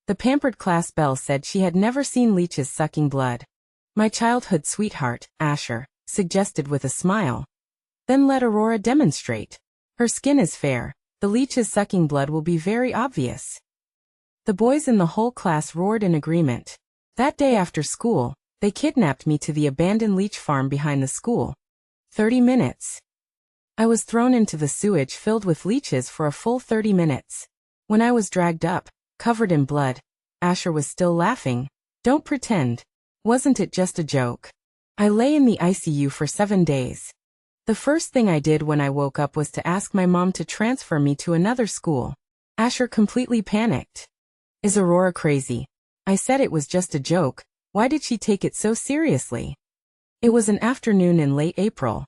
The pampered class belle said she had never seen leeches sucking blood. My childhood sweetheart, Asher, suggested with a smile. Then let Aurora demonstrate. Her skin is fair. The leeches sucking blood will be very obvious. The boys in the whole class roared in agreement. That day after school, they kidnapped me to the abandoned leech farm behind the school. 30 minutes. I was thrown into the sewage filled with leeches for a full 30 minutes. When I was dragged up, covered in blood, Asher was still laughing. Don't pretend. Wasn't it just a joke? I lay in the ICU for 7 days. The first thing I did when I woke up was to ask my mom to transfer me to another school. Asher completely panicked. Is Aurora crazy? I said it was just a joke. Why did she take it so seriously? It was an afternoon in late April.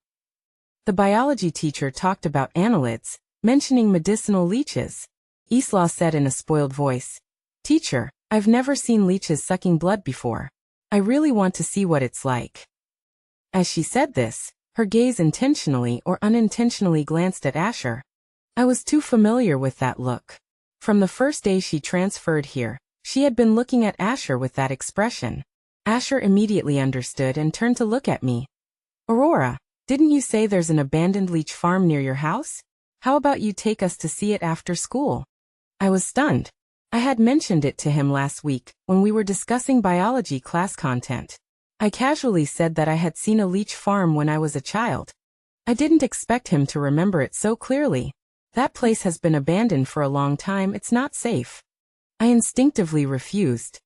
The biology teacher talked about annelids, mentioning medicinal leeches. Isla said in a spoiled voice, "Teacher, I've never seen leeches sucking blood before. I really want to see what it's like." As she said this, her gaze intentionally or unintentionally glanced at Asher. I was too familiar with that look. From the first day she transferred here, she had been looking at Asher with that expression. Asher immediately understood and turned to look at me. "Aurora, didn't you say there's an abandoned leech farm near your house? How about you take us to see it after school?" I was stunned. I had mentioned it to him last week when we were discussing biology class content. I casually said that I had seen a leech farm when I was a child. I didn't expect him to remember it so clearly. That place has been abandoned for a long time. It's not safe. I instinctively refused.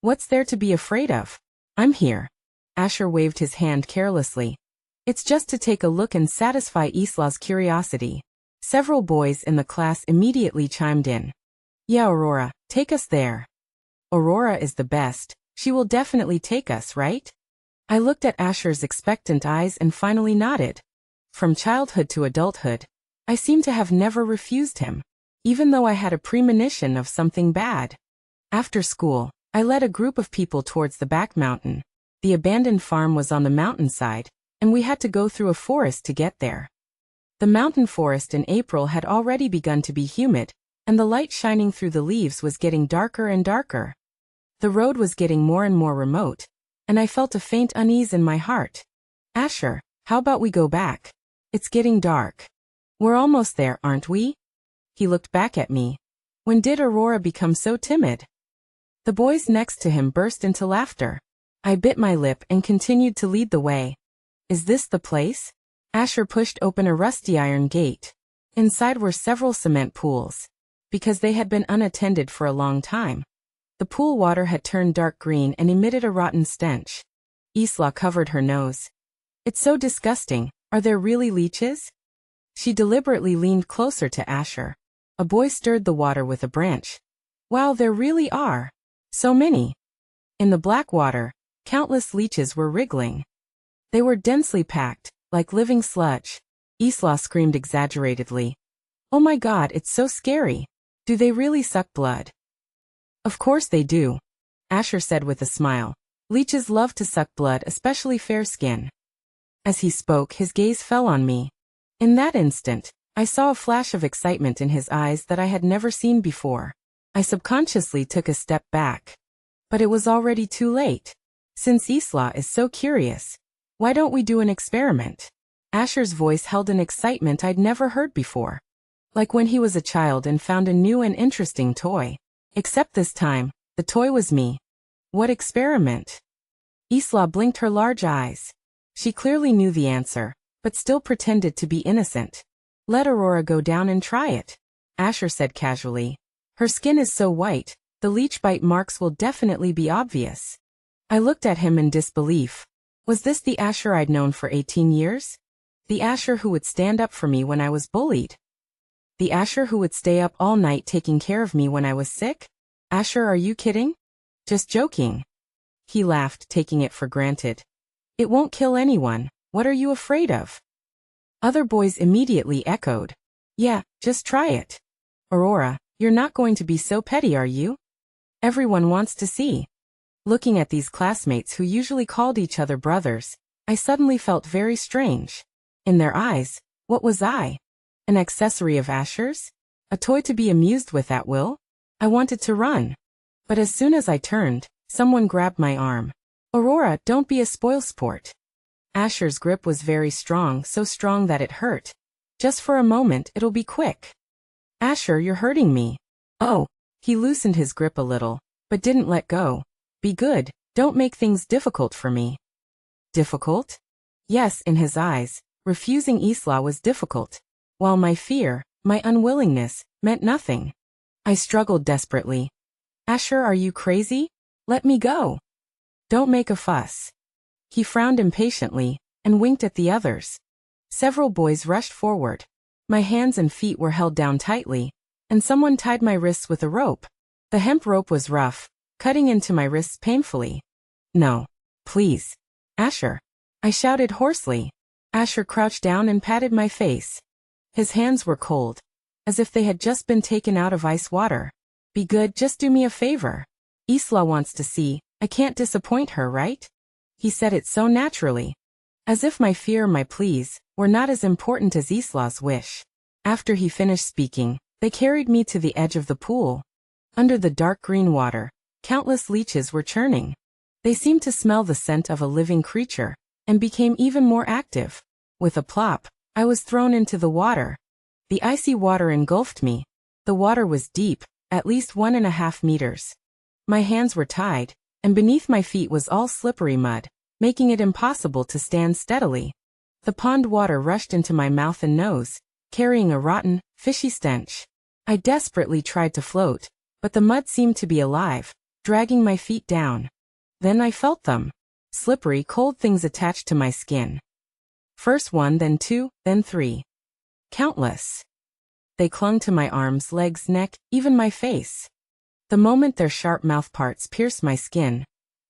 What's there to be afraid of? I'm here. Asher waved his hand carelessly. It's just to take a look and satisfy Isla's curiosity. Several boys in the class immediately chimed in. Yeah, Aurora, take us there. Aurora is the best. She will definitely take us, right? I looked at Asher's expectant eyes and finally nodded. From childhood to adulthood, I seem to have never refused him, even though I had a premonition of something bad. After school, I led a group of people towards the back mountain. The abandoned farm was on the mountainside, and we had to go through a forest to get there. The mountain forest in April had already begun to be humid, and the light shining through the leaves was getting darker and darker. The road was getting more and more remote, and I felt a faint unease in my heart. Asher, how about we go back? It's getting dark. We're almost there, aren't we? He looked back at me. When did Aurora become so timid? The boys next to him burst into laughter. I bit my lip and continued to lead the way. Is this the place? Asher pushed open a rusty iron gate. Inside were several cement pools. Because they had been unattended for a long time, the pool water had turned dark green and emitted a rotten stench. Isla covered her nose. It's so disgusting. Are there really leeches? She deliberately leaned closer to Asher. A boy stirred the water with a branch. Wow, there really are. So many. In the black water, countless leeches were wriggling. They were densely packed, like living sludge. Isla screamed exaggeratedly. Oh my God, it's so scary. Do they really suck blood? Of course they do, Asher said with a smile. Leeches love to suck blood, especially fair skin. As he spoke, his gaze fell on me. In that instant, I saw a flash of excitement in his eyes that I had never seen before. I subconsciously took a step back. But it was already too late. Since Isla is so curious, why don't we do an experiment? Asher's voice held an excitement I'd never heard before. Like when he was a child and found a new and interesting toy. Except this time, the toy was me. What experiment? Isla blinked her large eyes. She clearly knew the answer, but still pretended to be innocent. Let Aurora go down and try it, Asher said casually. Her skin is so white, the leech bite marks will definitely be obvious. I looked at him in disbelief. Was this the Asher I'd known for 18 years? The Asher who would stand up for me when I was bullied? The Asher who would stay up all night taking care of me when I was sick? Asher, are you kidding? Just joking. He laughed, taking it for granted. It won't kill anyone. What are you afraid of? Other boys immediately echoed. Yeah, just try it. Aurora, you're not going to be so petty, are you? Everyone wants to see. Looking at these classmates who usually called each other brothers, I suddenly felt very strange. In their eyes, what was I? An accessory of Asher's? A toy to be amused with at will? I wanted to run. But as soon as I turned, someone grabbed my arm. Aurora, don't be a spoilsport. Asher's grip was very strong, so strong that it hurt. Just for a moment, it'll be quick. Asher, you're hurting me. Oh. He loosened his grip a little, but didn't let go. Be good, don't make things difficult for me. Difficult? Yes, in his eyes, refusing Isla was difficult, while my fear, my unwillingness, meant nothing. I struggled desperately. Asher, are you crazy? Let me go. Don't make a fuss. He frowned impatiently, and winked at the others. Several boys rushed forward. My hands and feet were held down tightly, and someone tied my wrists with a rope. The hemp rope was rough, cutting into my wrists painfully. No. Please. Asher. I shouted hoarsely. Asher crouched down and patted my face. His hands were cold, as if they had just been taken out of ice water. Be good, just do me a favor. Isla wants to see, I can't disappoint her, right? He said it so naturally. As if my fear, my pleas, were not as important as Isla's wish. After he finished speaking, they carried me to the edge of the pool. Under the dark green water, countless leeches were churning. They seemed to smell the scent of a living creature, and became even more active. With a plop, I was thrown into the water. The icy water engulfed me. The water was deep, at least 1.5 meters. My hands were tied, and beneath my feet was all slippery mud, making it impossible to stand steadily. The pond water rushed into my mouth and nose, carrying a rotten, fishy stench. I desperately tried to float, but the mud seemed to be alive, dragging my feet down. Then I felt them. Slippery, cold things attached to my skin. First one, then two, then three. Countless. They clung to my arms, legs, neck, even my face. The moment their sharp mouthparts pierced my skin,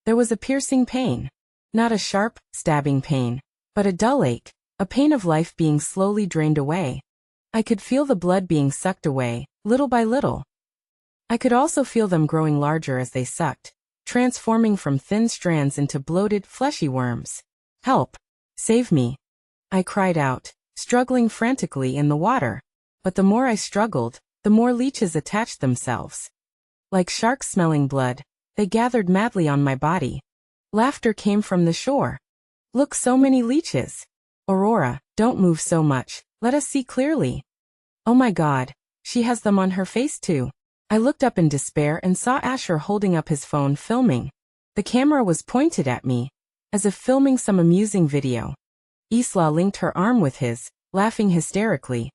there was a piercing pain. Not a sharp, stabbing pain, but a dull ache, a pain of life being slowly drained away. I could feel the blood being sucked away, little by little. I could also feel them growing larger as they sucked, transforming from thin strands into bloated, fleshy worms. Help! Save me! I cried out, struggling frantically in the water. But the more I struggled, the more leeches attached themselves. Like sharks smelling blood, they gathered madly on my body. Laughter came from the shore. Look, so many leeches! Aurora, don't move so much, let us see clearly. Oh my God, she has them on her face too. I looked up in despair and saw Asher holding up his phone filming. The camera was pointed at me, as if filming some amusing video. Isla linked her arm with his, laughing hysterically.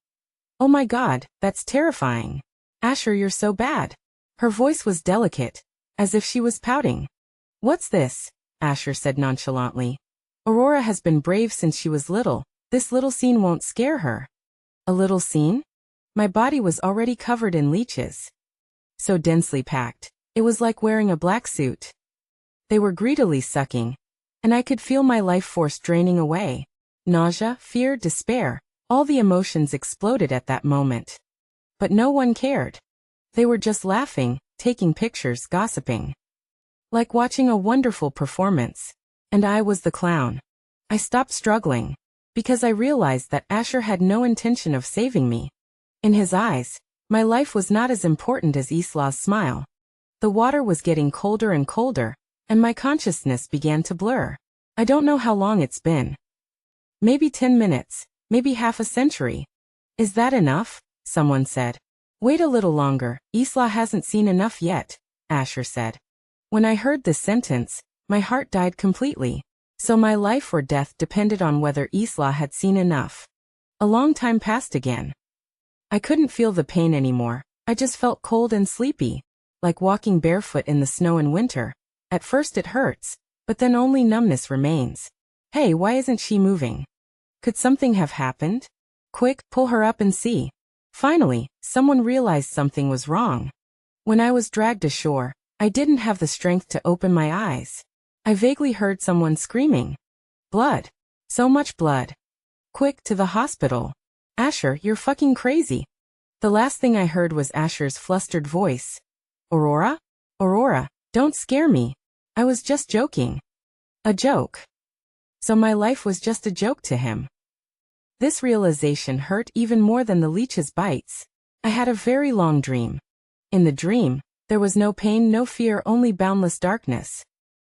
Oh my God, that's terrifying. Asher, you're so bad. Her voice was delicate, as if she was pouting. What's this? Asher said nonchalantly. Aurora has been brave since she was little. This little scene won't scare her. A little scene? My body was already covered in leeches. So densely packed, it was like wearing a black suit. They were greedily sucking, and I could feel my life force draining away. Nausea, fear, despair, all the emotions exploded at that moment. But no one cared. They were just laughing, taking pictures, gossiping. Like watching a wonderful performance. And I was the clown. I stopped struggling, because I realized that Asher had no intention of saving me. In his eyes, my life was not as important as Isla's smile. The water was getting colder and colder, and my consciousness began to blur. I don't know how long it's been. Maybe 10 minutes, maybe half a century. Is that enough? Someone said. Wait a little longer, Isla hasn't seen enough yet, Asher said. When I heard this sentence, my heart died completely. So my life or death depended on whether Isla had seen enough. A long time passed again. I couldn't feel the pain anymore. I just felt cold and sleepy, like walking barefoot in the snow in winter. At first it hurts, but then only numbness remains. Hey, why isn't she moving? Could something have happened? Quick, pull her up and see. Finally, someone realized something was wrong. When I was dragged ashore, I didn't have the strength to open my eyes. I vaguely heard someone screaming. Blood. So much blood. Quick, to the hospital. Asher, you're fucking crazy. The last thing I heard was Asher's flustered voice. Aurora? Aurora, don't scare me. I was just joking. A joke. So my life was just a joke to him. This realization hurt even more than the leech's bites. I had a very long dream. In the dream, There was no pain, no fear, only boundless darkness.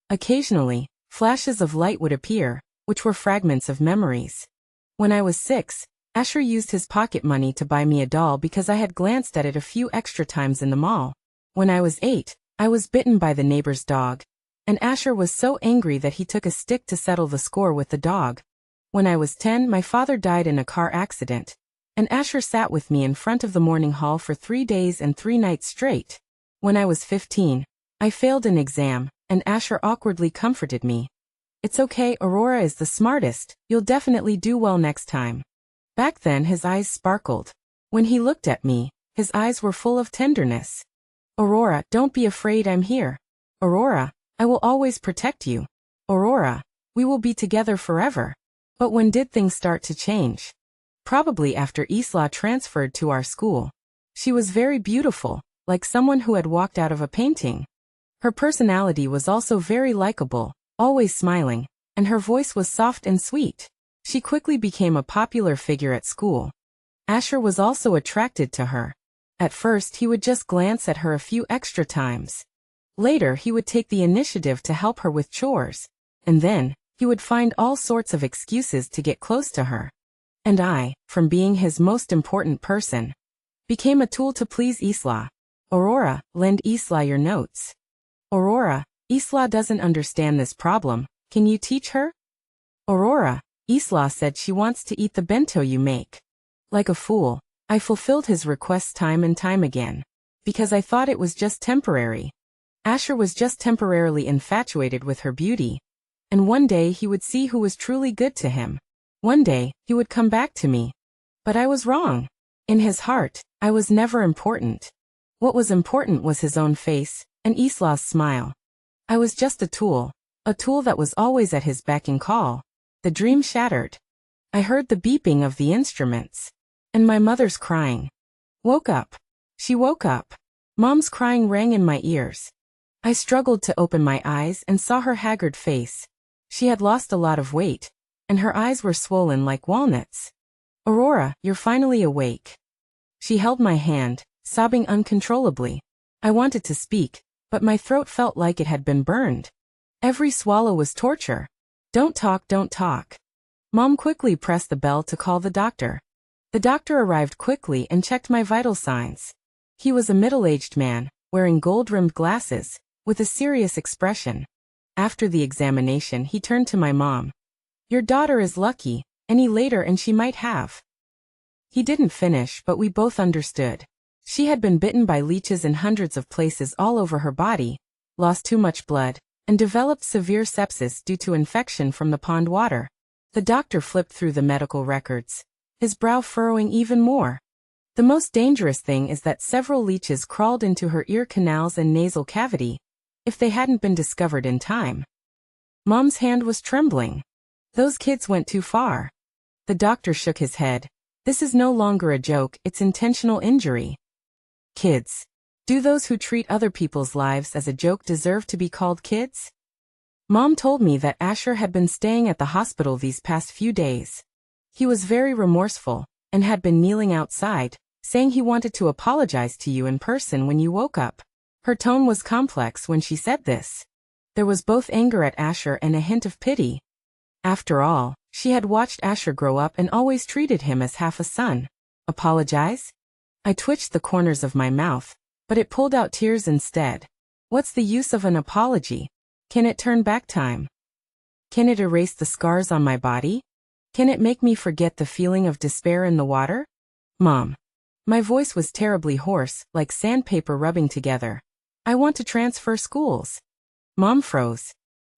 Occasionally, flashes of light would appear, which were fragments of memories. When I was 6, Asher used his pocket money to buy me a doll because I had glanced at it a few extra times in the mall. When I was 8, I was bitten by the neighbor's dog, and Asher was so angry that he took a stick to settle the score with the dog. When I was 10, my father died in a car accident, and Asher sat with me in front of the morning hall for 3 days and 3 nights straight. When I was 15, I failed an exam, and Asher awkwardly comforted me. "It's okay, Aurora is the smartest, you'll definitely do well next time." Back then his eyes sparkled. When he looked at me, his eyes were full of tenderness. "Aurora, don't be afraid, I'm here. Aurora, I will always protect you. Aurora, we will be together forever." But when did things start to change? Probably after Isla transferred to our school. She was very beautiful, like someone who had walked out of a painting. Her personality was also very likable, always smiling, and her voice was soft and sweet. She quickly became a popular figure at school. Asher was also attracted to her. At first he would just glance at her a few extra times. Later he would take the initiative to help her with chores, and then he would find all sorts of excuses to get close to her. And I, from being his most important person, became a tool to please Isla. "Aurora, lend Isla your notes." "Aurora, Isla doesn't understand this problem, can you teach her?" "Aurora, Isla said she wants to eat the bento you make." Like a fool, I fulfilled his requests time and time again, because I thought it was just temporary. Asher was just temporarily infatuated with her beauty, and one day he would see who was truly good to him. One day, he would come back to me. But I was wrong. In his heart, I was never important. What was important was his own face, and Isla's smile. I was just a tool that was always at his beck and call. The dream shattered. I heard the beeping of the instruments. And my mother's crying. "Woke up." She woke up. Mom's crying rang in my ears. I struggled to open my eyes and saw her haggard face. She had lost a lot of weight, and her eyes were swollen like walnuts. "Aurora, you're finally awake." She held my hand, sobbing uncontrollably. I wanted to speak, but my throat felt like it had been burned. Every swallow was torture. "Don't talk, don't talk." Mom quickly pressed the bell to call the doctor. The doctor arrived quickly and checked my vital signs. He was a middle-aged man, wearing gold-rimmed glasses, with a serious expression. After the examination he turned to my mom. "Your daughter is lucky, any later and she might have." He didn't finish, but we both understood. She had been bitten by leeches in hundreds of places all over her body, lost too much blood, and developed severe sepsis due to infection from the pond water. The doctor flipped through the medical records, his brow furrowing even more. "The most dangerous thing is that several leeches crawled into her ear canals and nasal cavity, if they hadn't been discovered in time." Mom's hand was trembling. "Those kids went too far." The doctor shook his head. "This is no longer a joke, it's intentional injury." Kids. Do those who treat other people's lives as a joke deserve to be called kids? Mom told me that Asher had been staying at the hospital these past few days. He was very remorseful, and had been kneeling outside, saying he wanted to apologize to you in person when you woke up. Her tone was complex when she said this. There was both anger at Asher and a hint of pity. After all, she had watched Asher grow up and always treated him as half a son. Apologize? I twitched the corners of my mouth, but it pulled out tears instead. What's the use of an apology? Can it turn back time? Can it erase the scars on my body? Can it make me forget the feeling of despair in the water? Mom. My voice was terribly hoarse, like sandpaper rubbing together. I want to transfer schools. Mom froze.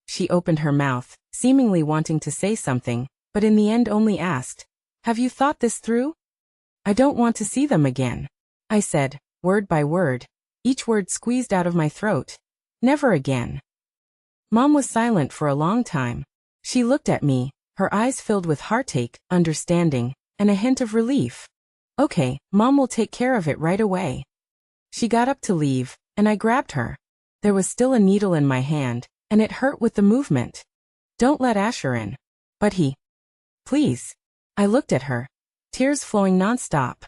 She opened her mouth, seemingly wanting to say something, but in the end only asked, "Have you thought this through?" "I don't want to see them again," I said, word by word, each word squeezed out of my throat. Never again. Mom was silent for a long time. She looked at me, her eyes filled with heartache, understanding, and a hint of relief. "Okay, Mom will take care of it right away." She got up to leave, and I grabbed her. There was still a needle in my hand, and it hurt with the movement. "Don't let Asher in." "But he..." "Please." I looked at her, tears flowing nonstop.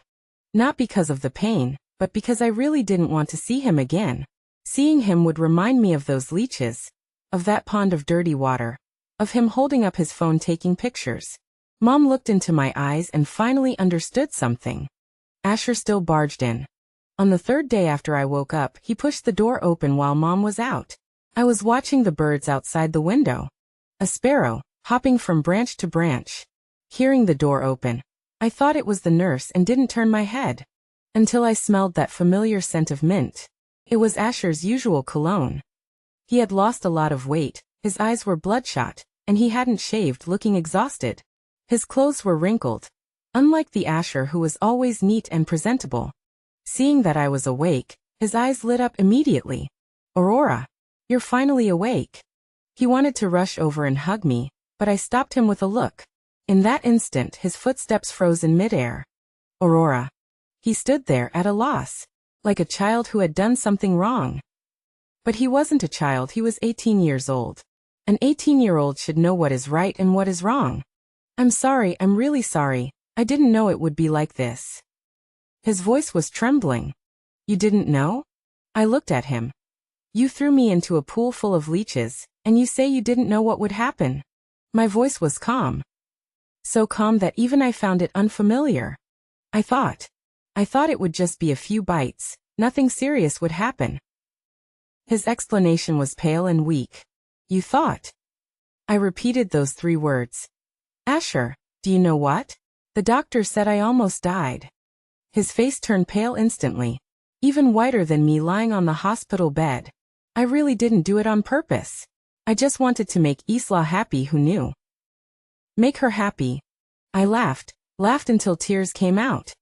Not because of the pain, but because I really didn't want to see him again. Seeing him would remind me of those leeches, of that pond of dirty water, of him holding up his phone taking pictures. Mom looked into my eyes and finally understood something. Asher still barged in. On the third day after I woke up, he pushed the door open while Mom was out. I was watching the birds outside the window. A sparrow, hopping from branch to branch. Hearing the door open, I thought it was the nurse and didn't turn my head. Until I smelled that familiar scent of mint. It was Asher's usual cologne. He had lost a lot of weight, his eyes were bloodshot, and he hadn't shaved, looking exhausted. His clothes were wrinkled. Unlike the Asher who was always neat and presentable. Seeing that I was awake, his eyes lit up immediately. "Aurora, you're finally awake." He wanted to rush over and hug me, but I stopped him with a look. In that instant, his footsteps froze in midair. "Aurora." He stood there at a loss, like a child who had done something wrong. But he wasn't a child, he was 18 years old. An 18-year-old should know what is right and what is wrong. "I'm sorry, I'm really sorry. I didn't know it would be like this." His voice was trembling. "You didn't know?" I looked at him. "You threw me into a pool full of leeches, and you say you didn't know what would happen." My voice was calm. So calm that even I found it unfamiliar. I thought it would just be a few bites, nothing serious would happen. His explanation was pale and weak. "You thought?" I repeated those 3 words. "Asher, do you know what? The doctor said I almost died." His face turned pale instantly, even whiter than me lying on the hospital bed. "I really didn't do it on purpose. I just wanted to make Isla happy who knew." "Make her happy?" I laughed until tears came out.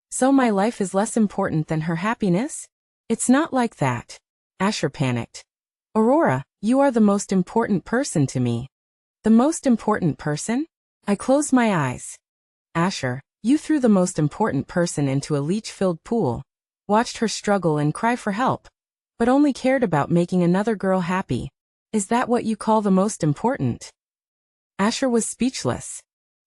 "So my life is less important than her happiness?" "It's not like that." Asher panicked. "Aurora, you are the most important person to me." "The most important person?" I closed my eyes. "Asher, you threw the most important person into a leech-filled pool, watched her struggle and cry for help, but only cared about making another girl happy. Is that what you call the most important?" Asher was speechless.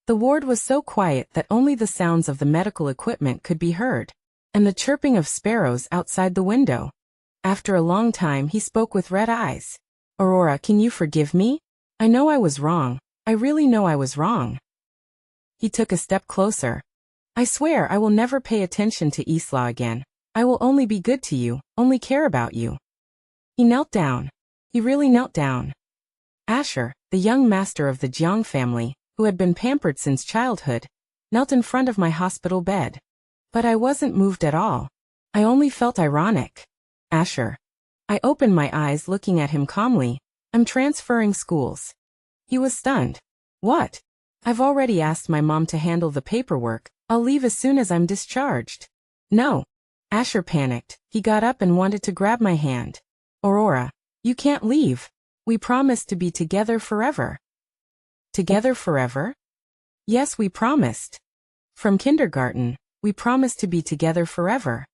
The ward was so quiet that only the sounds of the medical equipment could be heard, and the chirping of sparrows outside the window. After a long time he spoke with red eyes. "Aurora, can you forgive me? I know I was wrong. I really know I was wrong." He took a step closer. "I swear I will never pay attention to Isla again. I will only be good to you, only care about you." He knelt down. He really knelt down. Asher, the young master of the Jiang family, who had been pampered since childhood, knelt in front of my hospital bed. But I wasn't moved at all. I only felt ironic. "Asher." I opened my eyes looking at him calmly. "I'm transferring schools." He was stunned. "What?" "I've already asked my mom to handle the paperwork. I'll leave as soon as I'm discharged." "No." Asher panicked. He got up and wanted to grab my hand. "Aurora, you can't leave. We promised to be together forever." "Together forever?" "Yes, we promised. From kindergarten, we promised to be together forever.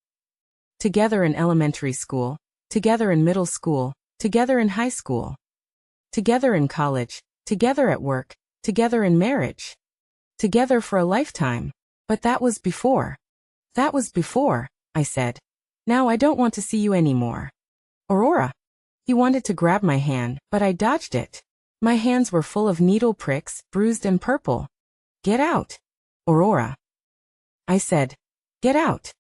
Together in elementary school, together in middle school, together in high school. Together in college, together at work, together in marriage. Together for a lifetime. But that was before." "That was before," I said. "Now I don't want to see you anymore." "Aurora." He wanted to grab my hand, but I dodged it. My hands were full of needle pricks, bruised and purple. "Get out, Aurora." I said. "Get out."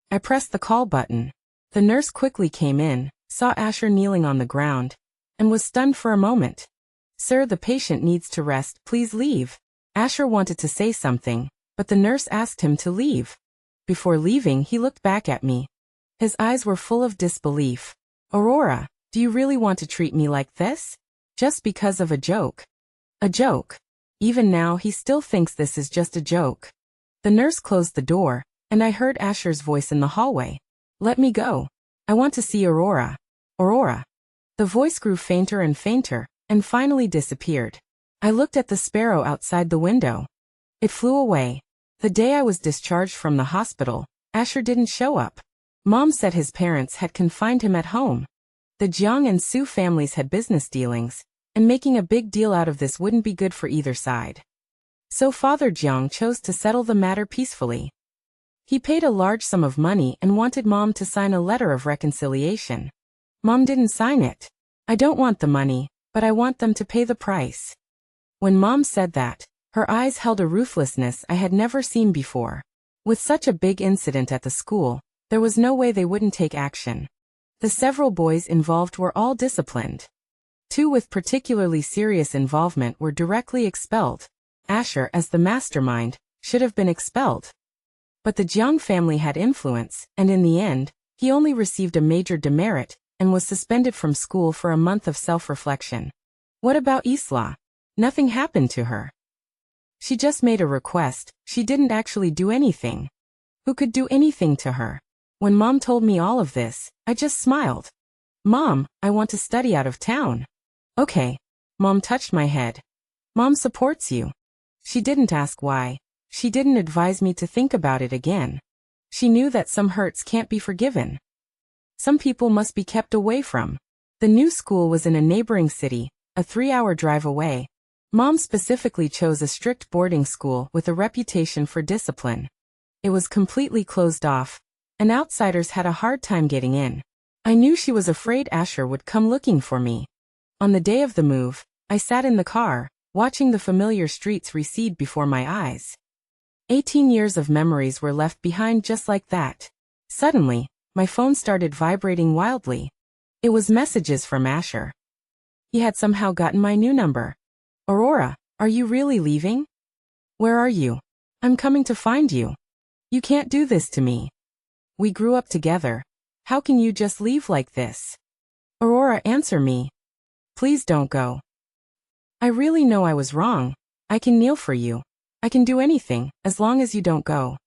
I pressed the call button. The nurse quickly came in, saw Asher kneeling on the ground, and was stunned for a moment. "Sir, the patient needs to rest, please leave." Asher wanted to say something, but the nurse asked him to leave. Before leaving, he looked back at me. His eyes were full of disbelief. "Aurora, do you really want to treat me like this? Just because of a joke?" "A joke?" Even now he still thinks this is just a joke. The nurse closed the door, and I heard Asher's voice in the hallway. "Let me go. I want to see Aurora. Aurora." The voice grew fainter and fainter, and finally disappeared. I looked at the sparrow outside the window. It flew away. The day I was discharged from the hospital, Asher didn't show up. Mom said his parents had confined him at home. The Jiang and Su families had business dealings, and making a big deal out of this wouldn't be good for either side. So Father Jiang chose to settle the matter peacefully. He paid a large sum of money and wanted Mom to sign a letter of reconciliation. Mom didn't sign it. I don't want the money, but I want them to pay the price. When Mom said that, her eyes held a ruthlessness I had never seen before. With such a big incident at the school, there was no way they wouldn't take action. The several boys involved were all disciplined. 2 with particularly serious involvement were directly expelled. Asher, as the mastermind, should have been expelled. But the Jiang family had influence, and in the end, he only received a major demerit and was suspended from school for a month of self-reflection. What about Isla? Nothing happened to her. She just made a request, she didn't actually do anything. Who could do anything to her? When Mom told me all of this, I just smiled. Mom, I want to study out of town. Okay. Mom touched my head. Mom supports you. She didn't ask why. She didn't advise me to think about it again. She knew that some hurts can't be forgiven. Some people must be kept away from. The new school was in a neighboring city, a 3-hour drive away. Mom specifically chose a strict boarding school with a reputation for discipline. It was completely closed off, and outsiders had a hard time getting in. I knew she was afraid Asher would come looking for me. On the day of the move, I sat in the car, watching the familiar streets recede before my eyes. 18 years of memories were left behind just like that. Suddenly, my phone started vibrating wildly. It was messages from Asher. He had somehow gotten my new number. Aurora, are you really leaving? Where are you? I'm coming to find you. You can't do this to me. We grew up together. How can you just leave like this? Aurora, answer me. Please don't go. I really know I was wrong. I can kneel for you. I can do anything, as long as you don't go.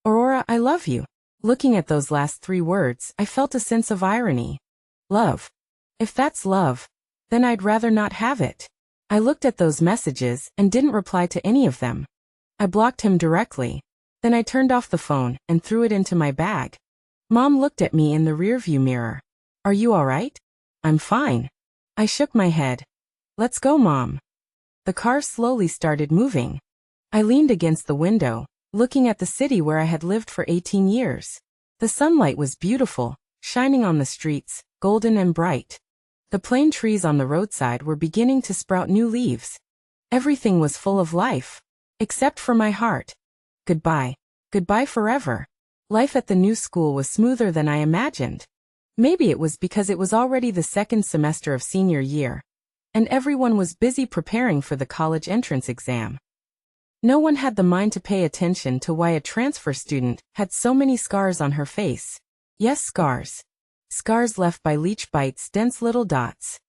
Aurora, I love you. Looking at those last 3 words, I felt a sense of irony. Love. If that's love, then I'd rather not have it. I looked at those messages and didn't reply to any of them. I blocked him directly. Then I turned off the phone and threw it into my bag. Mom looked at me in the rearview mirror. Are you all right? I'm fine. I shook my head. Let's go, Mom. The car slowly started moving. I leaned against the window, looking at the city where I had lived for 18 years. The sunlight was beautiful, shining on the streets, golden and bright. The plane trees on the roadside were beginning to sprout new leaves. Everything was full of life. Except for my heart. Goodbye. Goodbye forever. Life at the new school was smoother than I imagined. Maybe it was because it was already the 2nd semester of senior year, and everyone was busy preparing for the college entrance exam. No one had the mind to pay attention to why a transfer student had so many scars on her face. Yes, scars. Scars left by leech bites, dense little dots.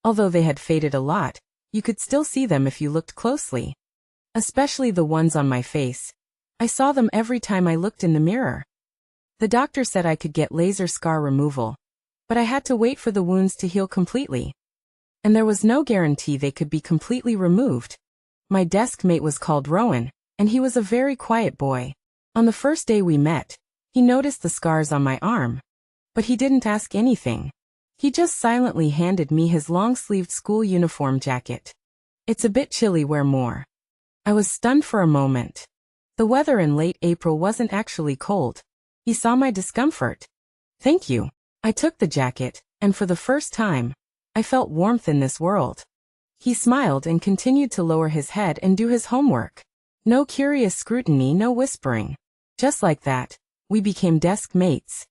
Although they had faded a lot, you could still see them if you looked closely. Especially the ones on my face. I saw them every time I looked in the mirror. The doctor said I could get laser scar removal, but I had to wait for the wounds to heal completely. And there was no guarantee they could be completely removed. My desk mate was called Rowan, and he was a very quiet boy. On the first day we met, he noticed the scars on my arm. But he didn't ask anything. He just silently handed me his long-sleeved school uniform jacket. It's a bit chilly, wear more. I was stunned for a moment. The weather in late April wasn't actually cold. He saw my discomfort. Thank you. I took the jacket, and for the first time, I felt warmth in this world. He smiled and continued to lower his head and do his homework. No curious scrutiny, no whispering. Just like that, we became desk mates.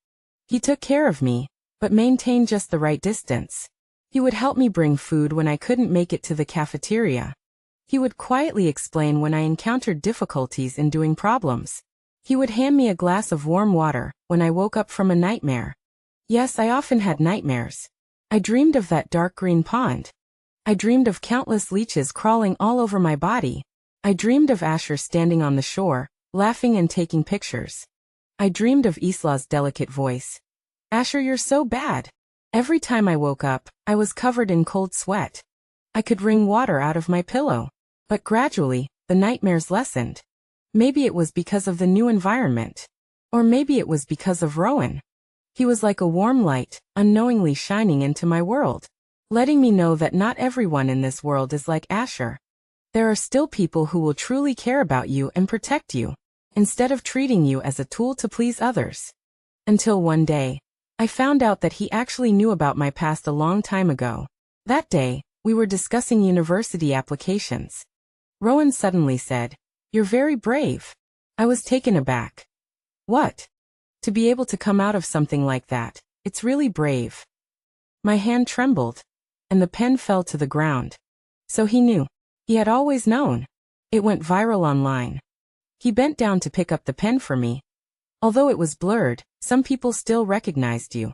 He took care of me, but maintained just the right distance. He would help me bring food when I couldn't make it to the cafeteria. He would quietly explain when I encountered difficulties in doing problems. He would hand me a glass of warm water when I woke up from a nightmare. Yes, I often had nightmares. I dreamed of that dark green pond. I dreamed of countless leeches crawling all over my body. I dreamed of Asher standing on the shore, laughing and taking pictures. I dreamed of Isla's delicate voice. Asher, you're so bad. Every time I woke up, I was covered in cold sweat. I could wring water out of my pillow. But gradually, the nightmares lessened. Maybe it was because of the new environment. Or maybe it was because of Rowan. He was like a warm light, unknowingly shining into my world, letting me know that not everyone in this world is like Asher. There are still people who will truly care about you and protect you, instead of treating you as a tool to please others. Until one day, I found out that he actually knew about my past a long time ago. That day, we were discussing university applications. Rowan suddenly said, "You're very brave." I was taken aback. What? To be able to come out of something like that, it's really brave. My hand trembled, and the pen fell to the ground. So he knew. He had always known. It went viral online. He bent down to pick up the pen for me. Although it was blurred, some people still recognized you.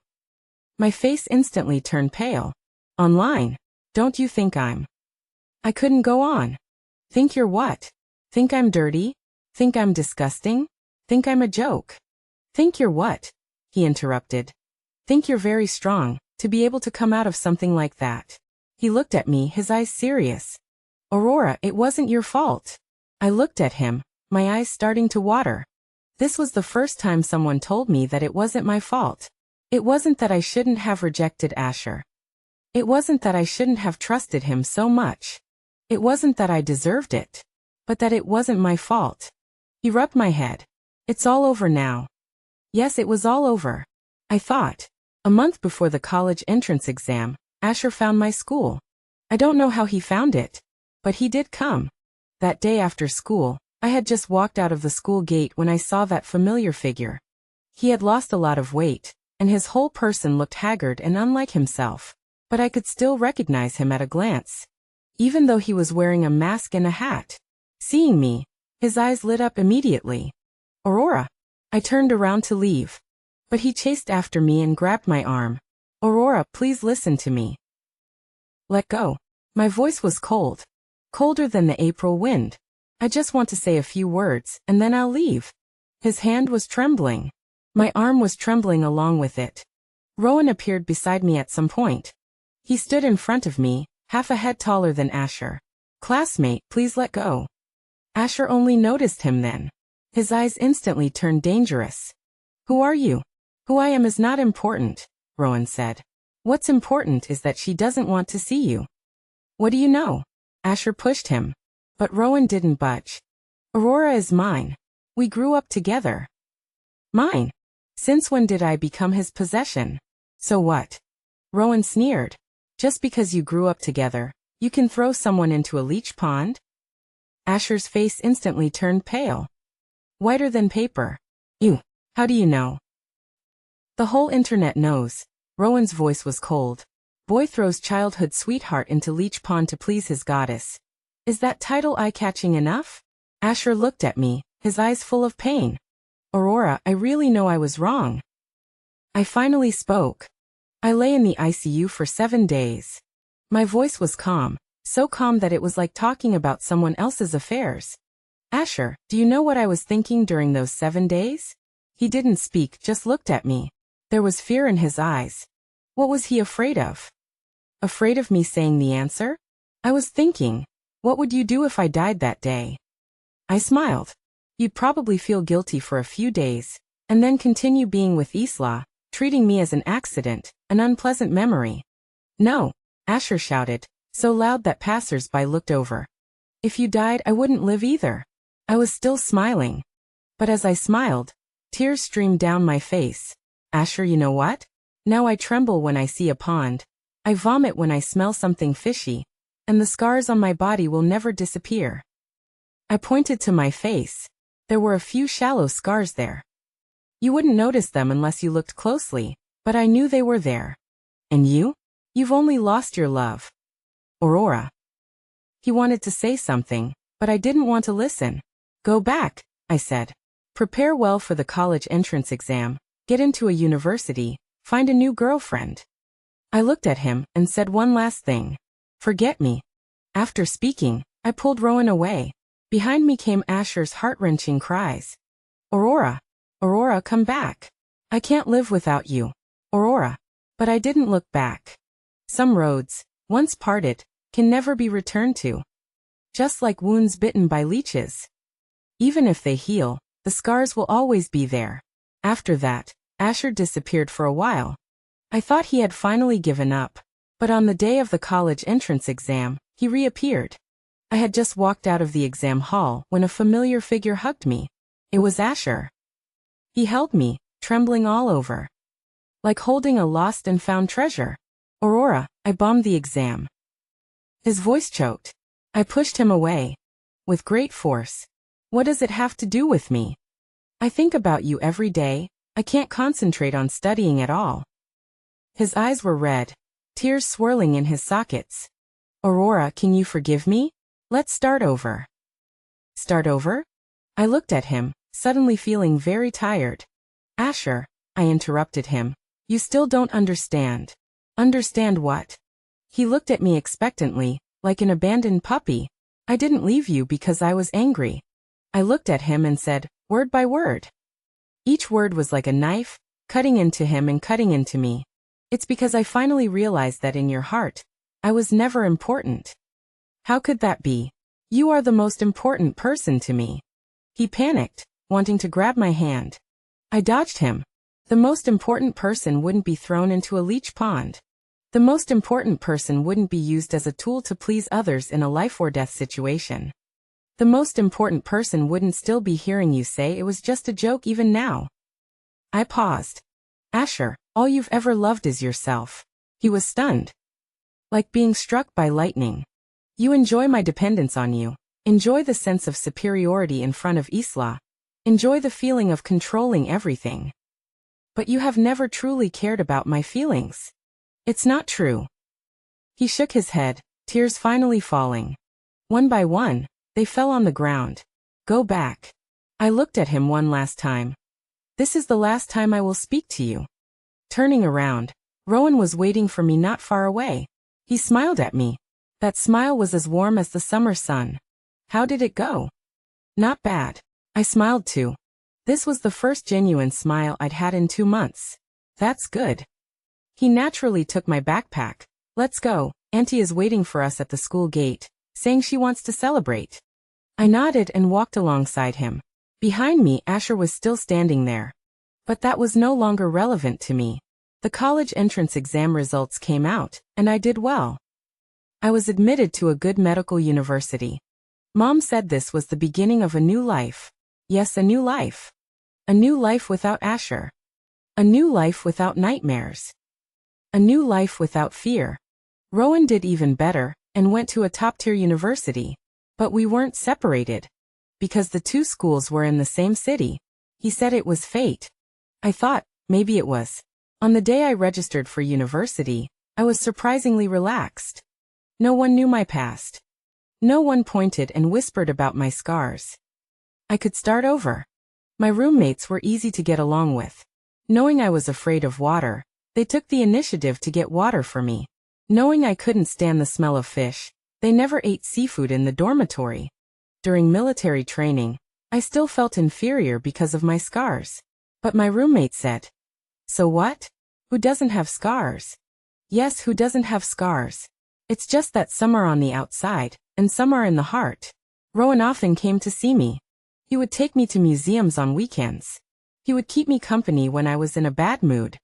My face instantly turned pale. Online? Don't you think I'm... I couldn't go on. Think you're what? Think I'm dirty? Think I'm disgusting? Think I'm a joke? Think you're what? He interrupted. Think you're very strong, to be able to come out of something like that. He looked at me, his eyes serious. Aurora, it wasn't your fault. I looked at him, my eyes starting to water. This was the first time someone told me that it wasn't my fault. It wasn't that I shouldn't have rejected Asher. It wasn't that I shouldn't have trusted him so much. It wasn't that I deserved it. But that it wasn't my fault. He rubbed my head. It's all over now. Yes, it was all over. I thought. A month before the college entrance exam, Asher found my school. I don't know how he found it. But he did come. That day after school, I had just walked out of the school gate when I saw that familiar figure. He had lost a lot of weight, and his whole person looked haggard and unlike himself. But I could still recognize him at a glance. Even though he was wearing a mask and a hat. Seeing me, his eyes lit up immediately. Aurora. I turned around to leave. But he chased after me and grabbed my arm. Aurora, please listen to me. Let go. My voice was cold. Colder than the April wind. I just want to say a few words, and then I'll leave. His hand was trembling. My arm was trembling along with it. Rowan appeared beside me at some point. He stood in front of me, half a head taller than Asher. Classmate, please let go. Asher only noticed him then. His eyes instantly turned dangerous. Who are you? Who I am is not important, Rowan said. What's important is that she doesn't want to see you. What do you know? Asher pushed him. But Rowan didn't budge. Aurora is mine. We grew up together. Mine? Since when did I become his possession? So what? Rowan sneered. Just because you grew up together, you can throw someone into a leech pond? Asher's face instantly turned pale. Whiter than paper. You. How do you know? The whole internet knows. Rowan's voice was cold. Boy throws childhood sweetheart into leech pond to please his goddess. Is that title eye-catching enough? Asher looked at me, his eyes full of pain. Aurora, I really know I was wrong. I finally spoke. I lay in the ICU for 7 days. My voice was calm, so calm that it was like talking about someone else's affairs. Asher, do you know what I was thinking during those 7 days? He didn't speak, just looked at me. There was fear in his eyes. What was he afraid of? Afraid of me saying the answer? I was thinking, what would you do if I died that day? I smiled. You'd probably feel guilty for a few days, and then continue being with Isla, treating me as an accident, an unpleasant memory. No, Asher shouted, so loud that passers-by looked over. If you died, I wouldn't live either. I was still smiling. But as I smiled, tears streamed down my face. Asher, you know what? Now I tremble when I see a pond. I vomit when I smell something fishy. And the scars on my body will never disappear. I pointed to my face. There were a few shallow scars there. You wouldn't notice them unless you looked closely, but I knew they were there. And you? You've only lost your love. Aurora. He wanted to say something, but I didn't want to listen. Go back, I said. Prepare well for the college entrance exam, get into a university, find a new girlfriend. I looked at him and said one last thing. Forget me. After speaking, I pulled Rowan away. Behind me came Asher's heart-wrenching cries. Aurora. Aurora, come back. I can't live without you. Aurora. But I didn't look back. Some roads, once parted, can never be returned to. Just like wounds bitten by leeches. Even if they heal, the scars will always be there. After that, Asher disappeared for a while. I thought he had finally given up. But on the day of the college entrance exam, he reappeared. I had just walked out of the exam hall when a familiar figure hugged me. It was Asher. He held me, trembling all over. Like holding a lost and found treasure. Aurora, I bombed the exam. His voice choked. I pushed him away. With great force. What does it have to do with me? I think about you every day. I can't concentrate on studying at all. His eyes were red, tears swirling in his sockets. Aurora, can you forgive me? Let's start over. Start over? I looked at him, suddenly feeling very tired. Asher, I interrupted him. You still don't understand. Understand what? He looked at me expectantly, like an abandoned puppy. I didn't leave you because I was angry. I looked at him and said, word by word. Each word was like a knife, cutting into him and cutting into me. It's because I finally realized that in your heart, I was never important. How could that be? You are the most important person to me. He panicked, wanting to grab my hand. I dodged him. The most important person wouldn't be thrown into a leech pond. The most important person wouldn't be used as a tool to please others in a life-or-death situation. The most important person wouldn't still be hearing you say it was just a joke even now. I paused. Asher, all you've ever loved is yourself. He was stunned. Like being struck by lightning. You enjoy my dependence on you. Enjoy the sense of superiority in front of Isla. Enjoy the feeling of controlling everything. But you have never truly cared about my feelings. It's not true. He shook his head, tears finally falling. One by one, they fell on the ground. Go back. I looked at him one last time. This is the last time I will speak to you. Turning around, Rowan was waiting for me not far away. He smiled at me. That smile was as warm as the summer sun. How did it go? Not bad. I smiled too. This was the first genuine smile I'd had in 2 months. That's good. He naturally took my backpack. Let's go. Auntie is waiting for us at the school gate, saying she wants to celebrate. I nodded and walked alongside him. Behind me, Asher was still standing there. But that was no longer relevant to me. The college entrance exam results came out, and I did well. I was admitted to a good medical university. Mom said this was the beginning of a new life. Yes, a new life. A new life without Asher. A new life without nightmares. A new life without fear. Rowan did even better, and went to a top-tier university. But we weren't separated. Because the two schools were in the same city. He said it was fate. I thought, maybe it was. On the day I registered for university, I was surprisingly relaxed. No one knew my past. No one pointed and whispered about my scars. I could start over. My roommates were easy to get along with. Knowing I was afraid of water, they took the initiative to get water for me. Knowing I couldn't stand the smell of fish, they never ate seafood in the dormitory. During military training, I still felt inferior because of my scars. But my roommate said, so what? Who doesn't have scars? Yes, who doesn't have scars? It's just that some are on the outside, and some are in the heart. Rowan often came to see me. He would take me to museums on weekends. He would keep me company when I was in a bad mood.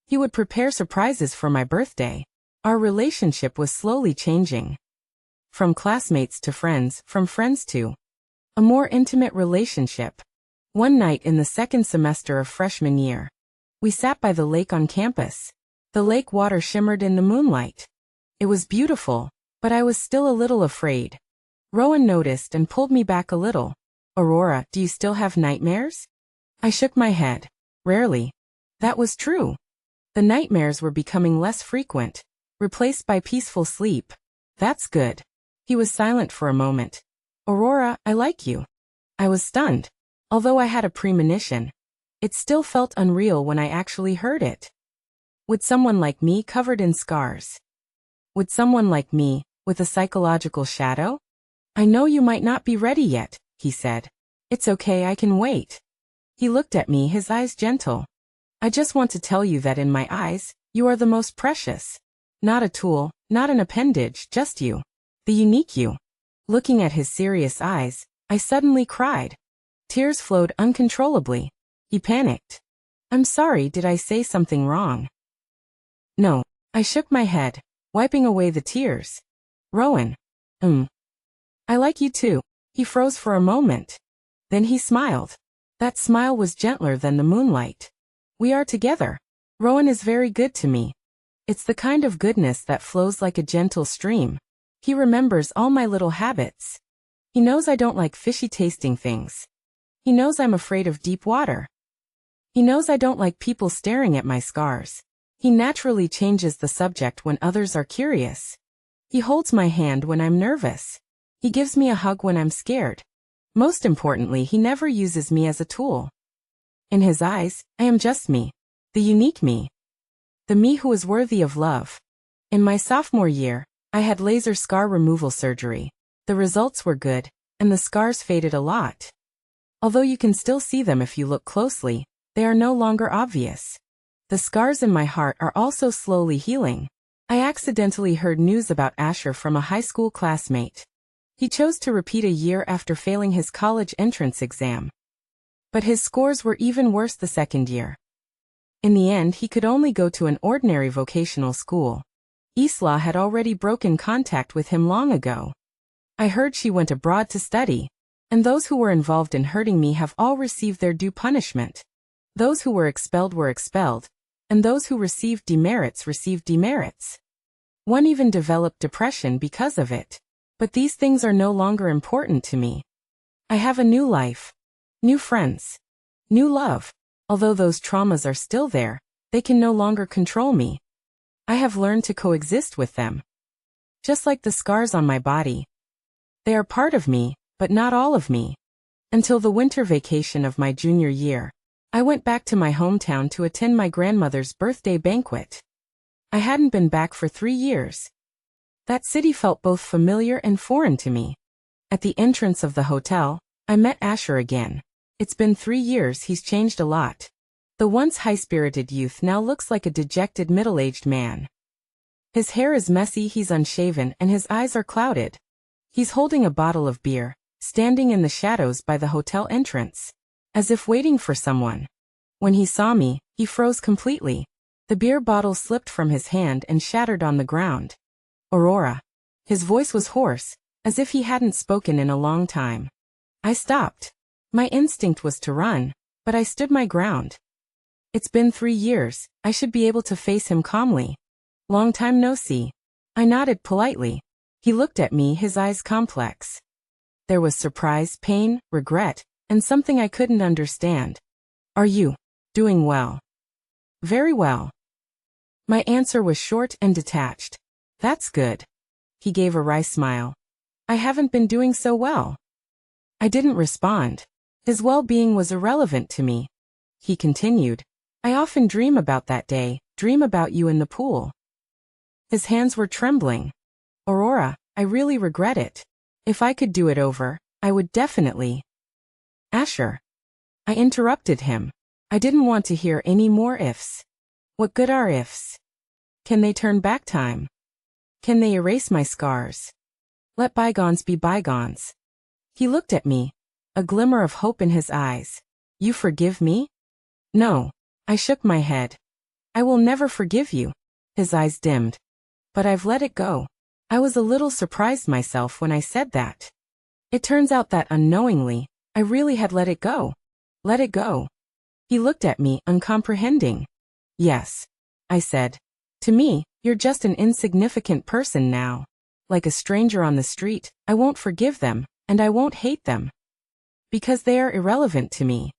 He would prepare surprises for my birthday. Our relationship was slowly changing. From classmates to friends, from friends to a more intimate relationship. One night in the second semester of freshman year, we sat by the lake on campus. The lake water shimmered in the moonlight. It was beautiful, but I was still a little afraid. Rowan noticed and pulled me back a little. Aurora, do you still have nightmares? I shook my head. Rarely. That was true. The nightmares were becoming less frequent, replaced by peaceful sleep. That's good. He was silent for a moment. Aurora, I like you. I was stunned. Although I had a premonition, it still felt unreal when I actually heard it. Would someone like me covered in scars? Would someone like me, with a psychological shadow? I know you might not be ready yet, he said. It's okay, I can wait. He looked at me, his eyes gentle. I just want to tell you that in my eyes, you are the most precious. Not a tool, not an appendage, just you. The unique you. Looking at his serious eyes, I suddenly cried. Tears flowed uncontrollably. He panicked. I'm sorry, did I say something wrong? No. I shook my head, wiping away the tears. Rowan. I like you too. He froze for a moment. Then he smiled. That smile was gentler than the moonlight. We are together. Rowan is very good to me. It's the kind of goodness that flows like a gentle stream. He remembers all my little habits. He knows I don't like fishy tasting things. He knows I'm afraid of deep water. He knows I don't like people staring at my scars. He naturally changes the subject when others are curious. He holds my hand when I'm nervous. He gives me a hug when I'm scared. Most importantly, he never uses me as a tool. In his eyes, I am just me. The unique me. The me who is worthy of love. In my sophomore year, I had laser scar removal surgery. The results were good, and the scars faded a lot. Although you can still see them if you look closely, they are no longer obvious. The scars in my heart are also slowly healing. I accidentally heard news about Asher from a high school classmate. He chose to repeat a year after failing his college entrance exam. But his scores were even worse the second year. In the end, he could only go to an ordinary vocational school. Isla had already broken contact with him long ago. I heard she went abroad to study, and those who were involved in hurting me have all received their due punishment. Those who were expelled, and those who received demerits. One even developed depression because of it. But these things are no longer important to me. I have a new life, new friends, new love. Although those traumas are still there, they can no longer control me. I have learned to coexist with them. Just like the scars on my body. They are part of me, but not all of me. Until the winter vacation of my junior year, I went back to my hometown to attend my grandmother's birthday banquet. I hadn't been back for 3 years. That city felt both familiar and foreign to me. At the entrance of the hotel, I met Asher again. It's been 3 years, he's changed a lot. The once high-spirited youth now looks like a dejected middle-aged man. His hair is messy, he's unshaven, and his eyes are clouded. He's holding a bottle of beer, standing in the shadows by the hotel entrance, as if waiting for someone. When he saw me, he froze completely. The beer bottle slipped from his hand and shattered on the ground. Aurora. His voice was hoarse, as if he hadn't spoken in a long time. I stopped. My instinct was to run, but I stood my ground. It's been 3 years, I should be able to face him calmly. Long time no see. I nodded politely. He looked at me, his eyes complex. There was surprise, pain, regret, and something I couldn't understand. Are you doing well? Very well. My answer was short and detached. That's good. He gave a wry smile. I haven't been doing so well. I didn't respond. His well-being was irrelevant to me. He continued. I often dream about that day, dream about you in the pool. His hands were trembling. Aurora, I really regret it. If I could do it over, I would definitely. Asher. I interrupted him. I didn't want to hear any more ifs. What good are ifs? Can they turn back time? Can they erase my scars? Let bygones be bygones. He looked at me, a glimmer of hope in his eyes. You forgive me? No. I shook my head. I will never forgive you. His eyes dimmed. But I've let it go. I was a little surprised myself when I said that. It turns out that unknowingly, I really had let it go. Let it go. He looked at me, uncomprehending. Yes. I said. To me, you're just an insignificant person now. Like a stranger on the street, I won't forgive them, and I won't hate them. Because they are irrelevant to me.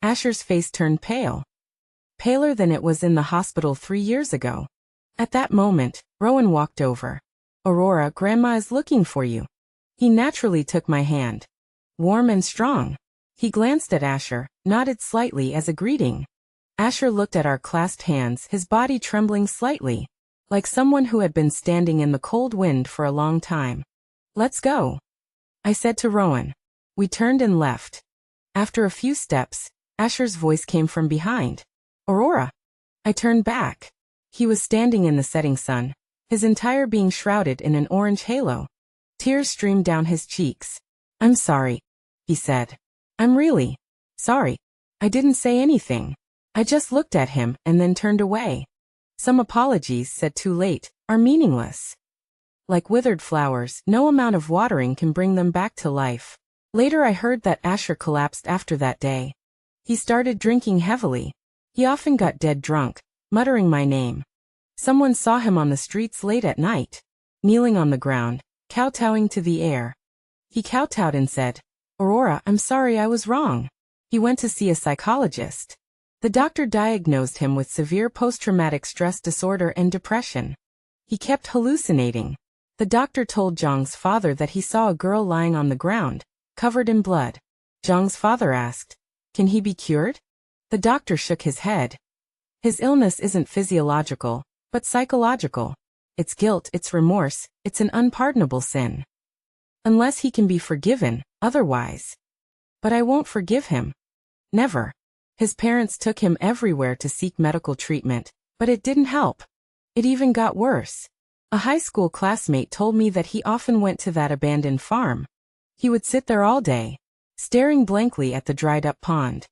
Asher's face turned pale. Paler than it was in the hospital 3 years ago. At that moment, Rowan walked over. Aurora, Grandma is looking for you. He naturally took my hand. Warm and strong. He glanced at Asher, nodded slightly as a greeting. Asher looked at our clasped hands, his body trembling slightly, like someone who had been standing in the cold wind for a long time. Let's go, I said to Rowan. We turned and left. After a few steps, Asher's voice came from behind. Aurora. I turned back. He was standing in the setting sun, his entire being shrouded in an orange halo. Tears streamed down his cheeks. I'm sorry, he said. I'm really sorry. I didn't say anything. I just looked at him and then turned away. Some apologies said too late are meaningless. Like withered flowers, no amount of watering can bring them back to life. Later I heard that Asher collapsed after that day. He started drinking heavily. He often got dead drunk, muttering my name. Someone saw him on the streets late at night, kneeling on the ground, kowtowing to the air. He kowtowed and said, "Aurora, I'm sorry, I was wrong." He went to see a psychologist. The doctor diagnosed him with severe post-traumatic stress disorder and depression. He kept hallucinating. The doctor told Zhang's father that he saw a girl lying on the ground, covered in blood. Zhang's father asked, "Can he be cured?" The doctor shook his head. His illness isn't physiological, but psychological. It's guilt, it's remorse, it's an unpardonable sin. Unless he can be forgiven, otherwise. But I won't forgive him. Never. His parents took him everywhere to seek medical treatment, but it didn't help. It even got worse. A high school classmate told me that he often went to that abandoned farm. He would sit there all day, staring blankly at the dried-up pond.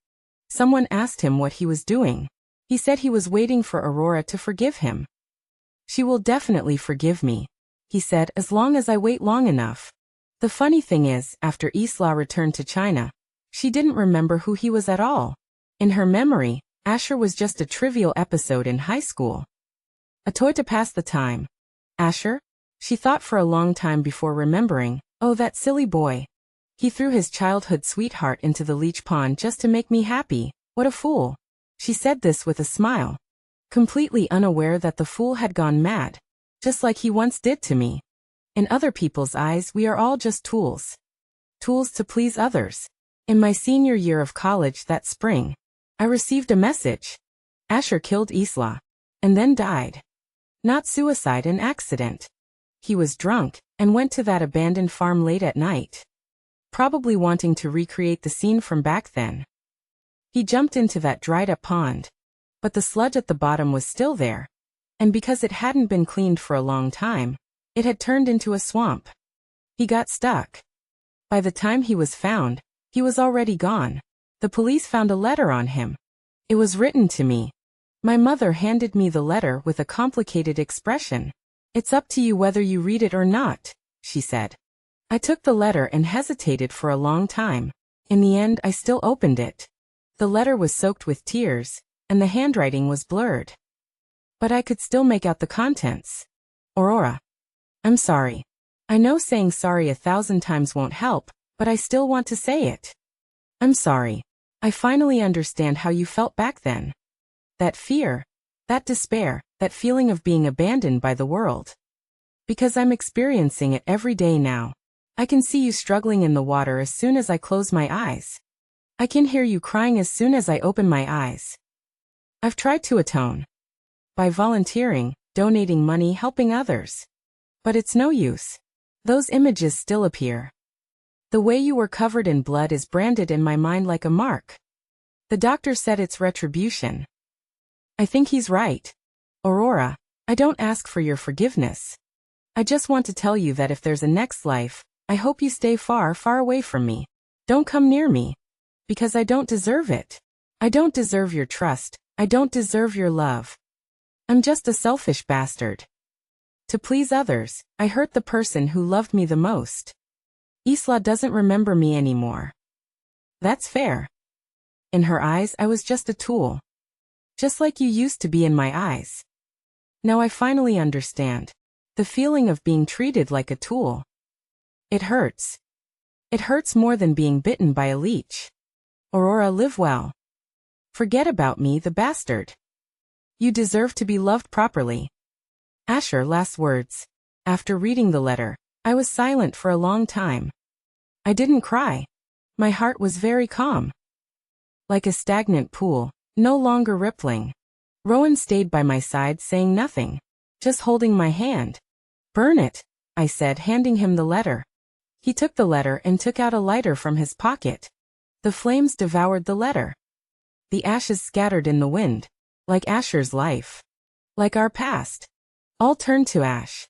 Someone asked him what he was doing. He said he was waiting for Aurora to forgive him. "She will definitely forgive me," he said, "as long as I wait long enough." The funny thing is, after Isla returned to China, she didn't remember who he was at all. In her memory, Asher was just a trivial episode in high school. A toy to pass the time. Asher? She thought for a long time before remembering. Oh, that silly boy. He threw his childhood sweetheart into the leech pond just to make me happy. What a fool. She said this with a smile, completely unaware that the fool had gone mad, just like he once did to me. In other people's eyes, we are all just tools. Tools to please others. In my senior year of college that spring, I received a message. Asher killed Isla, and then died. Not suicide, an accident. He was drunk, and went to that abandoned farm late at night. Probably wanting to recreate the scene from back then. He jumped into that dried-up pond. But the sludge at the bottom was still there. And because it hadn't been cleaned for a long time, it had turned into a swamp. He got stuck. By the time he was found, he was already gone. The police found a letter on him. It was written to me. My mother handed me the letter with a complicated expression. "It's up to you whether you read it or not," she said. I took the letter and hesitated for a long time. In the end, I still opened it. The letter was soaked with tears, and the handwriting was blurred. But I could still make out the contents. "Aurora. I'm sorry. I know saying sorry 1,000 times won't help, but I still want to say it. I'm sorry. I finally understand how you felt back then. That fear, that despair, that feeling of being abandoned by the world. Because I'm experiencing it every day now. I can see you struggling in the water as soon as I close my eyes. I can hear you crying as soon as I open my eyes. I've tried to atone. By volunteering, donating money, helping others. But it's no use. Those images still appear. The way you were covered in blood is branded in my mind like a mark. The doctor said it's retribution. I think he's right. Aurora, I don't ask for your forgiveness. I just want to tell you that if there's a next life, I hope you stay far, far away from me. Don't come near me. Because I don't deserve it. I don't deserve your trust. I don't deserve your love. I'm just a selfish bastard. To please others, I hurt the person who loved me the most. Isla doesn't remember me anymore. That's fair. In her eyes, I was just a tool. Just like you used to be in my eyes. Now I finally understand. The feeling of being treated like a tool. It hurts. It hurts more than being bitten by a leech. Aurora, live well. Forget about me, the bastard. You deserve to be loved properly. Asher, last words. After reading the letter, I was silent for a long time. I didn't cry. My heart was very calm. Like a stagnant pool, no longer rippling. Rowan stayed by my side saying nothing, just holding my hand. Burn it, I said, handing him the letter. He took the letter and took out a lighter from his pocket. The flames devoured the letter. The ashes scattered in the wind, like Asher's life. Like our past. All turned to ash.